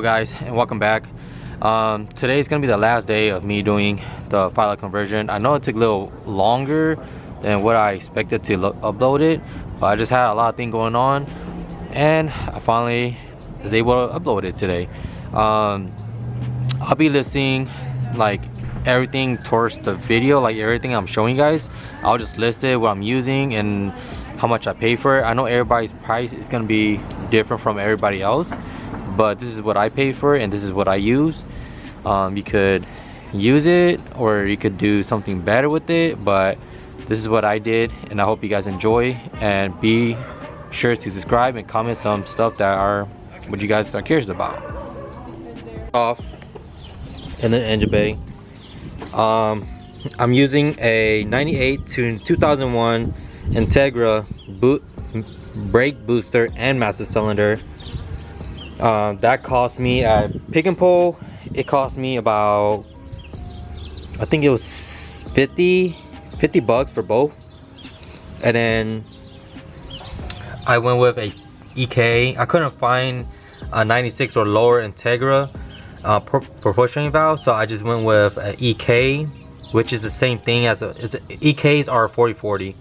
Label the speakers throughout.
Speaker 1: Guys, and welcome back. Today is gonna be the last day of me doing the file conversion. I know it took a little longer than what I expected to upload it, but I just had a lot of things going on and I finally was able to upload it today. I'll be listing like everything towards the video, like everything I'm showing you guys. I'll just list it, what I'm using and how much I pay for it. I know everybody's price is gonna be different from everybody else, but this is what I pay for and this is what I use. You could use it or you could do something better with it, but this is what I did and I hope you guys enjoy, and be sure to subscribe and comment some stuff that are what you guys are curious about. Off in the engine bay. I'm using a 98 to 2001 Integra brake booster and master cylinder. That cost me at Pick and Pull, it cost me about, I think it was 50 bucks for both. And then I went with a EK. I couldn't find a 96 or lower Integra proportioning valve, so I just went with an EK, which is the same thing as EKs are 40/40.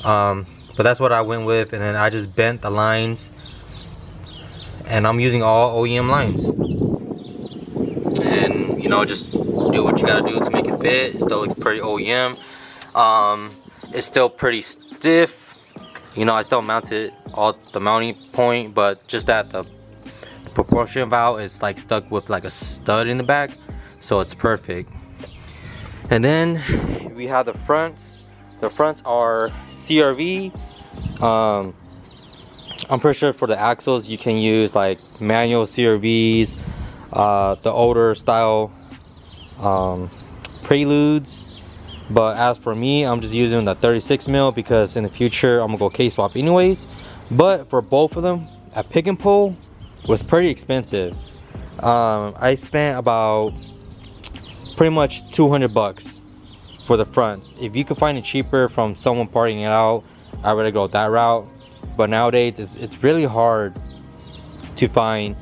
Speaker 1: But that's what I went with, and then I just bent the lines, and I'm using all OEM lines. And you know, just do what you gotta do to make it fit. It still looks pretty OEM. It's still pretty stiff. You know, I still mounted all the mounting point, but just that the proportion valve is like stuck with like a stud in the back, so it's perfect. And then we have the fronts. The fronts are CRV. I'm pretty sure for the axles you can use like manual CRVs, the older style Preludes, but as for me, I'm just using the 36 mil because in the future I'm gonna go case swap anyways. But for both of them at Pick and Pull was pretty expensive. I spent about pretty much 200 bucks for the fronts. If you could find it cheaper from someone parting it out, I'd rather go that route. But nowadays it's really hard to find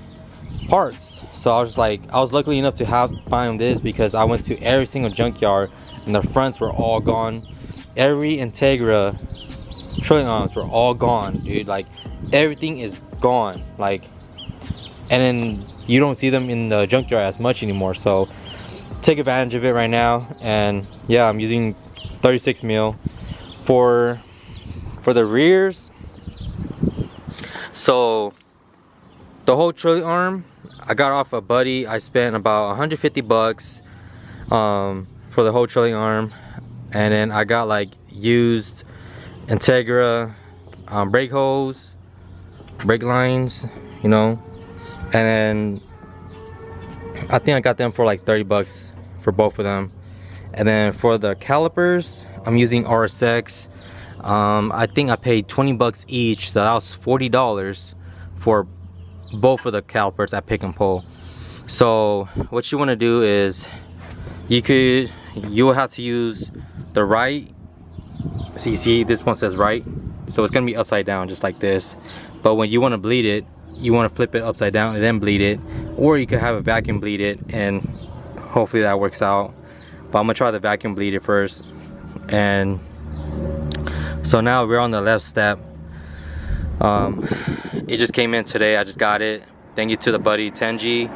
Speaker 1: parts. So I was lucky enough to find this because I went to every single junkyard and the fronts were all gone. Every Integra trillion arms were all gone, dude. Like everything is gone. Like, and then you don't see them in the junkyard as much anymore. So take advantage of it right now. And yeah, I'm using 36 mil for the rears. So the whole trolley arm I got off a buddy. I spent about 150 bucks for the whole trolley arm, and then I got like used Integra brake hose, brake lines, you know, and then I think I got them for like 30 bucks for both of them. And then for the calipers, I'm using RSX. I think I paid 20 bucks each, so that was $40 for both of the calipers at Pick and Pull. So what you want to do is you will have to use the right. So you see this one says right, so it's gonna be upside down just like this. But when you want to bleed it, you want to flip it upside down and then bleed it, or you could have a vacuum bleed it, and hopefully that works out. But I'm gonna try the vacuum bleed it first. And so now we're on the left step. It just came in today. I just got it. Thank you to the buddy Tenji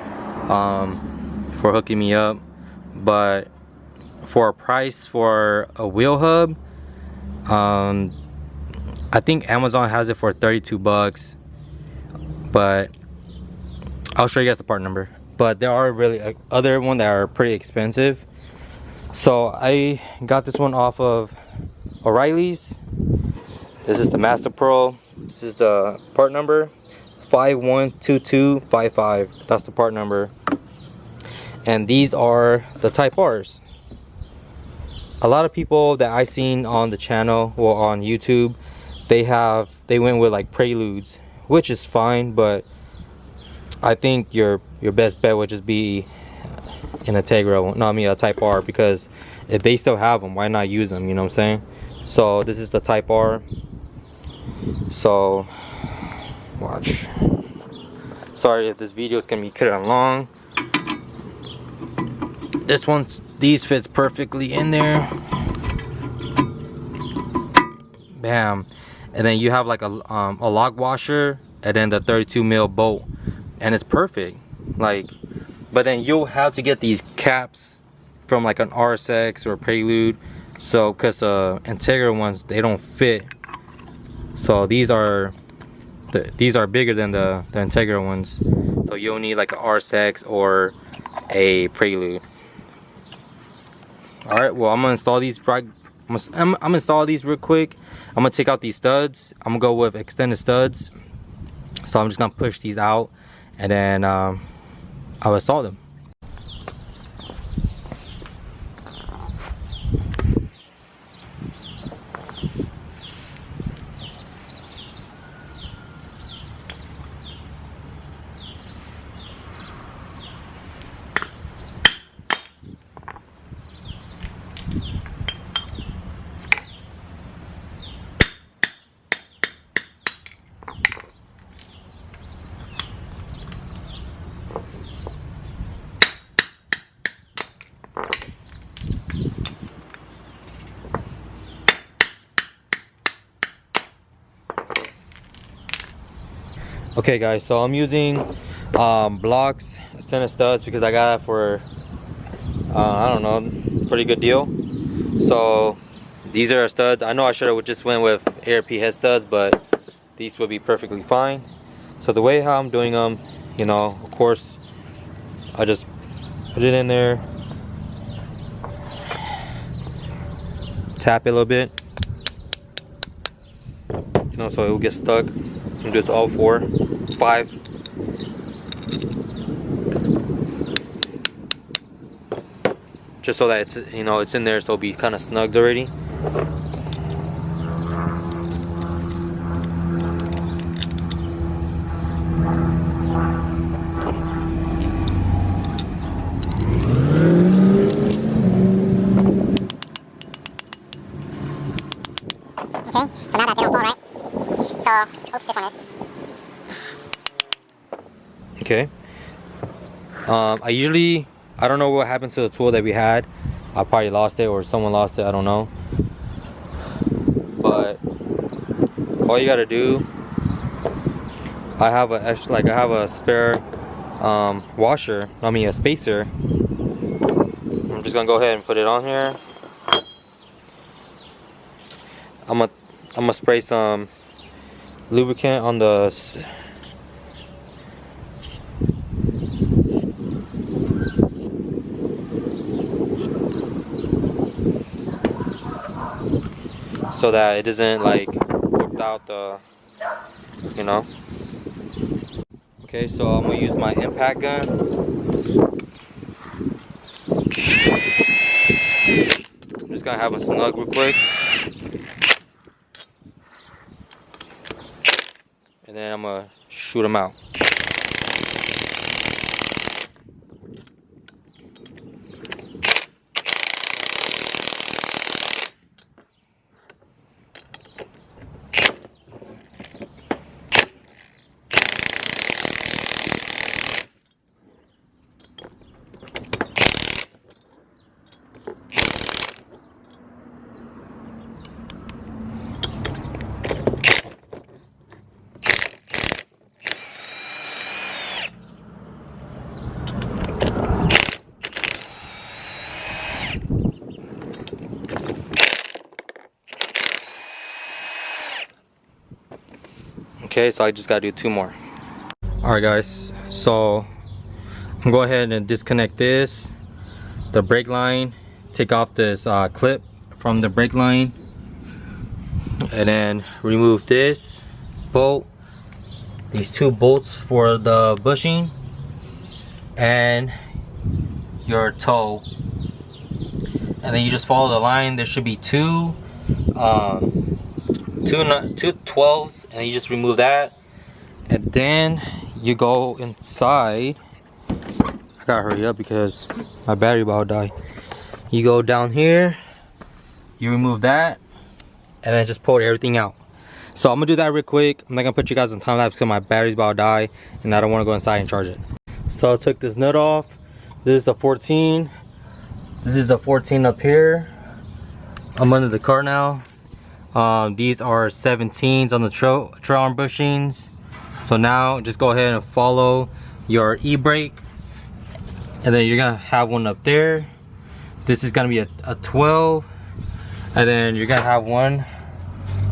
Speaker 1: for hooking me up. But for a price for a wheel hub, I think Amazon has it for 32 bucks. But I'll show you guys the part number. But there are really other ones that are pretty expensive. So I got this one off of O'Reilly's. This is the Master Pro. This is the part number 512255. That's the part number. And these are the Type R's. A lot of people that I seen on the channel or on YouTube, they went with like Preludes, which is fine, but I think your best bet would just be an Integra, not me, a Type R, because if they still have them, why not use them? You know what I'm saying? So this is the Type R. So watch. Sorry if this video is gonna be cut long. These fits perfectly in there. Bam. And then you have like a lock washer, and then the 32 mil bolt, and it's perfect. Like, but then you'll have to get these caps from like an RSX or Prelude, so because the Integra ones, they don't fit. So these are bigger than the Integra ones, so you'll need like a RSX or a Prelude. All right, well, I'm gonna install these. I'm gonna install these real quick. I'm gonna take out these studs. I'm gonna go with extended studs. So I'm just gonna push these out, and then I'll install them. Okay guys, so I'm using blocks, extended studs, because I got it for I don't know, pretty good deal. So these are studs. I know I should have just went with ARP head studs, but these would be perfectly fine. So the way how I'm doing them, you know, of course, I just put it in there, tap it a little bit, you know, so it will get stuck. I'm just all 5. Just so that it's, you know, it's in there, so it'll be kind of snugged already.
Speaker 2: Okay, so now that they don't fall right. So, oops, this one is.
Speaker 1: Okay. I don't know what happened to the tool that we had. I probably lost it, or someone lost it, I don't know. But all you gotta do, I have a spare washer, a spacer. I'm just gonna go ahead and put it on here. I'm gonna spray some lubricant on the so that it doesn't like whip out the, you know. Okay, so I'm gonna use my impact gun. I'm just gonna have a snug real quick, and then I'm gonna shoot them out. Okay, so I just gotta do 2 more. Alright guys, so I'm gonna go ahead and disconnect the brake line, take off this clip from the brake line, and then remove this bolt, these 2 bolts for the bushing, and your toe. And then you just follow the line. There should be two 12s, and you just remove that, and then you go inside. I gotta hurry up because my battery about to die. You go down here, you remove that, and then just pull everything out. So I'm gonna do that real quick. I'm not gonna put you guys on time lapse because my battery's about to die and I don't want to go inside and charge it. So I took this nut off. This is a 14. This is a 14 up here. I'm under the car now. These are 17s on the trail arm bushings. So now just go ahead and follow your e-brake, and then you're gonna have one up there. This is gonna be a 12, and then you're gonna have one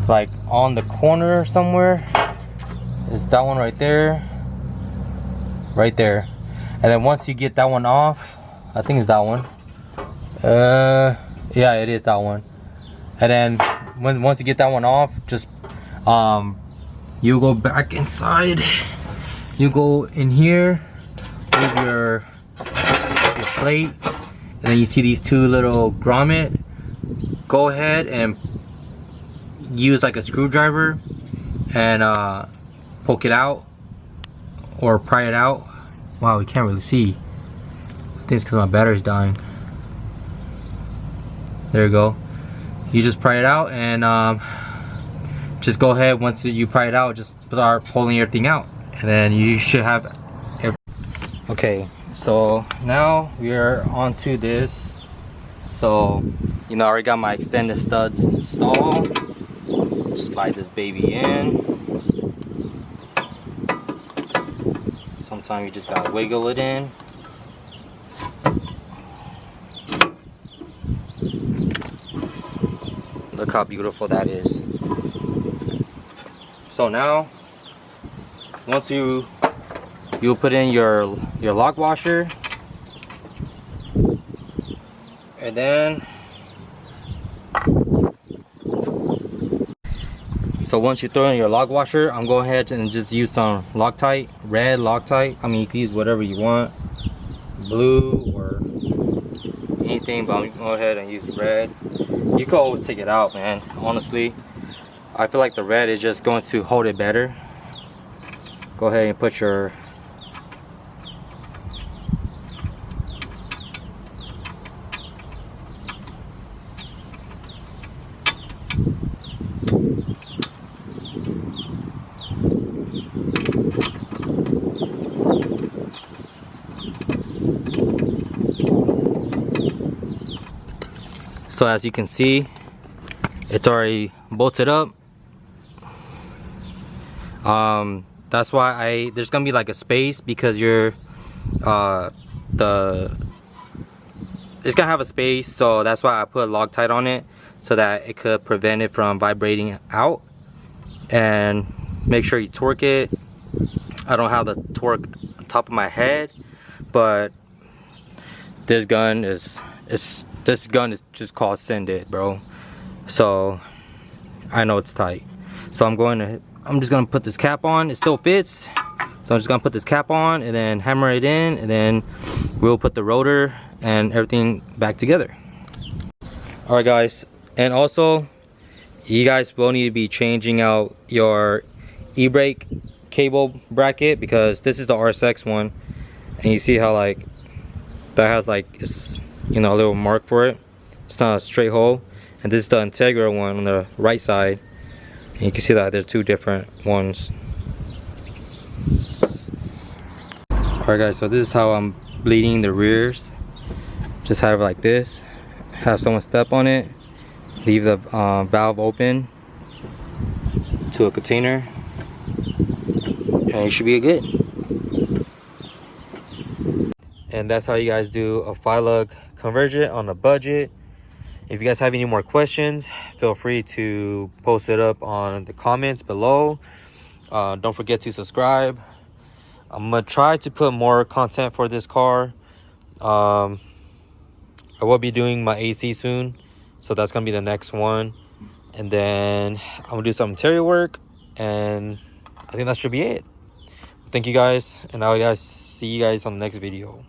Speaker 1: like on the corner somewhere. Is that one right there? Right there. And then once you get that one off, I think it's that one. Yeah, it is that one. And then once you get that one off, just you go back inside. You go in here with your plate, and then you see these two little grommet. Go ahead and use like a screwdriver and poke it out or pry it out. Wow, we can't really see. I think it's because my battery's dying. There you go. You just pry it out, and just go ahead, once you pry it out, just start pulling everything out, and then you should have everything. Okay, so now we are onto this. So, you know, I already got my extended studs installed. Slide this baby in. Sometimes you just gotta wiggle it in. Look how beautiful that is. So now, once you'll put in your lock washer, and then so once you throw in your lock washer, I'm going ahead and just use some Loctite, red Loctite. I mean, you can use whatever you want, blue or anything, but I'm go ahead and use red. You can always take it out, man. Honestly, I feel like the red is just going to hold it better. Go ahead and put your so as you can see, it's already bolted up. That's why there's gonna be like a space, because it's gonna have a space, so that's why I put Loctite on it, so that it could prevent it from vibrating out. And make sure you torque it. I don't have the torque on top of my head, but this gun is just called Send It, bro. So I know it's tight. So I'm just gonna put this cap on. It still fits, so I'm just gonna put this cap on and then hammer it in, and then we'll put the rotor and everything back together. All right, guys, and also you guys will need to be changing out your e-brake cable bracket, because this is the RSX one, and you see how like that has like, it's, you know, a little mark for it. It's not a straight hole. And this is the Integra one on the right side, and you can see that there's two different ones. Alright guys, so this is how I'm bleeding the rears. Just have it like this, have someone step on it, leave the valve open to a container, and you should be good. And that's how you guys do a 5-lug conversion on a budget. If you guys have any more questions, feel free to post it up on the comments below. Don't forget to subscribe. I'm gonna try to put more content for this car. I will be doing my AC soon, so that's gonna be the next one. And then I'm gonna do some interior work, and I think that should be it. Thank you guys, and I'll see you guys on the next video.